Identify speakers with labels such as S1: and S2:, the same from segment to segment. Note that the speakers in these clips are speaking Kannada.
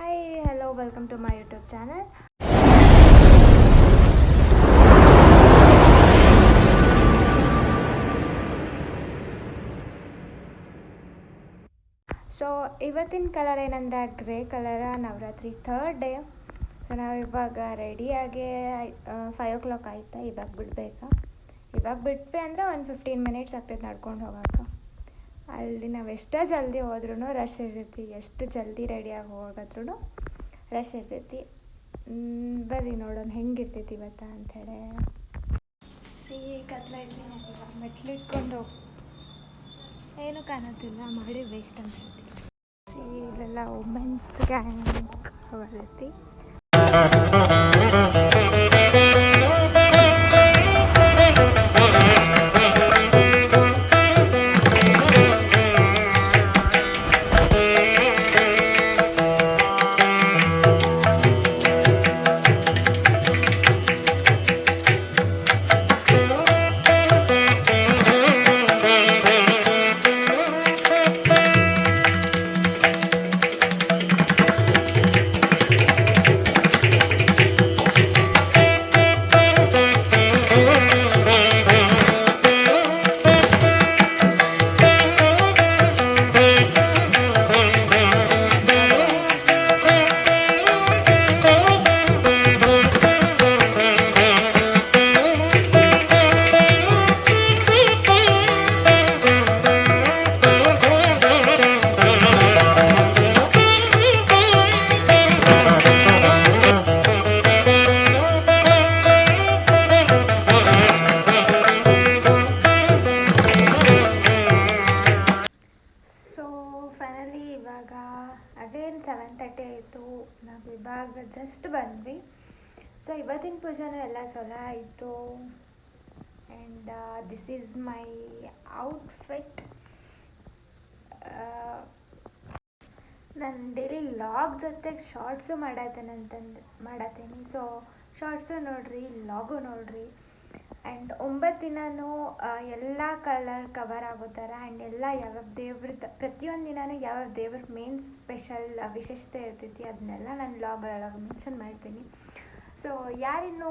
S1: Hi, hello, welcome to my YouTube channel. So ಇವತ್ತಿನ ಕಲರ್ ಏನಂದರೆ ಗ್ರೇ ಕಲರ. Navratri third day. ಸೊ ನಾವಿವಾಗ ರೆಡಿಯಾಗಿ 5 o'clock ಆಯಿತಾ. ಇವಾಗ ಬಿಡಬೇಕಾ. ಇವಾಗ ಬಿಟ್ವಿ ಅಂದರೆ ಒಂದು 15 minutes ಆಗ್ತೈತೆ ನಡ್ಕೊಂಡು ಹೋಗೋಕೆ. ಅಲ್ಲಿ ನಾವು ಎಷ್ಟೇ ಜಲ್ದಿ ಹೋದ್ರೂ ರಶ್ ಇರ್ತೈತಿ, ಎಷ್ಟು ಜಲ್ದಿ ರೆಡಿಯಾಗಿ ಹೋಗಾದ್ರೂ ರಶ್ ಇರ್ತೈತಿ. ಬರ್ರಿ ನೋಡೋಣ ಹೆಂಗಿರ್ತೈತಿ ಇವತ್ತು ಅಂಥೇಳಿ. ಕತ್ಲೈತಿ, ಮೆಟ್ಲಿಟ್ಕೊಂಡು ಹೋಗಿ ಏನೂ ಕಾಣತ್ತಿಲ್ಲ, ಮಾಡಿ ವೇಸ್ಟ್ ಅನಿಸುತ್ತೆ. ಇಲ್ಲೆಲ್ಲ ವುಮೆನ್ಸ್ ಗ್ಯಾಂಗ್ ಬರ್ತೈತಿ. ಫೈನಲಿ ಇವಾಗ ಅಗೇನ್ 7:30 ಆಯಿತು. ನಾವು ಇವಾಗ ಜಸ್ಟ್ ಬಂದ್ವಿ. ಸೊ ಇವತ್ತಿನ ಪೂಜೆನೂ ಎಲ್ಲ ಚಲೋ ಆಯಿತು. And this is my outfit. ನಾನು ಡೈಲಿ ಲಾಗ್ ಜೊತೆಗೆ ಶಾರ್ಟ್ಸು ಮಾಡತ್ತೀನಿ. ಸೊ ಶಾರ್ಟ್ಸು ನೋಡಿರಿ, ಲಾಗು ನೋಡಿರಿ. ಆ್ಯಂಡ್ 9 ದಿನವೂ ಎಲ್ಲ ಕಲರ್ ಕವರ್ ಆಗೋ ಥರ ಆ್ಯಂಡ್ ಎಲ್ಲ ಯಾವ್ಯಾವ ದೇವ್ರದ್ದು ಪ್ರತಿಯೊಂದು ದಿನವೂ ಯಾವ್ಯಾವ ದೇವ್ರ ಮೇನ್ ಸ್ಪೆಷಲ್ ವಿಶೇಷತೆ ಇರ್ತೈತಿ ಅದನ್ನೆಲ್ಲ ನಾನು ಲಾಗೊಳಗೆ ಮೆನ್ಷನ್ ಮಾಡ್ತೀನಿ. ಸೊ ಯಾರಿನ್ನೂ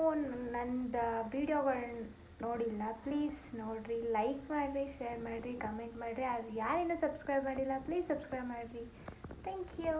S1: ನಂದು ವೀಡಿಯೋಗಳನ್ನ ನೋಡಿಲ್ಲ, ಪ್ಲೀಸ್ ನೋಡಿರಿ, ಲೈಕ್ ಮಾಡಿರಿ, ಶೇರ್ ಮಾಡಿರಿ, ಕಮೆಂಟ್ ಮಾಡಿರಿ. ಅದು ಯಾರಿನ್ನೂ ಸಬ್ಸ್ಕ್ರೈಬ್ ಮಾಡಿಲ್ಲ ಪ್ಲೀಸ್ ಸಬ್ಸ್ಕ್ರೈಬ್ ಮಾಡಿರಿ. Thank you.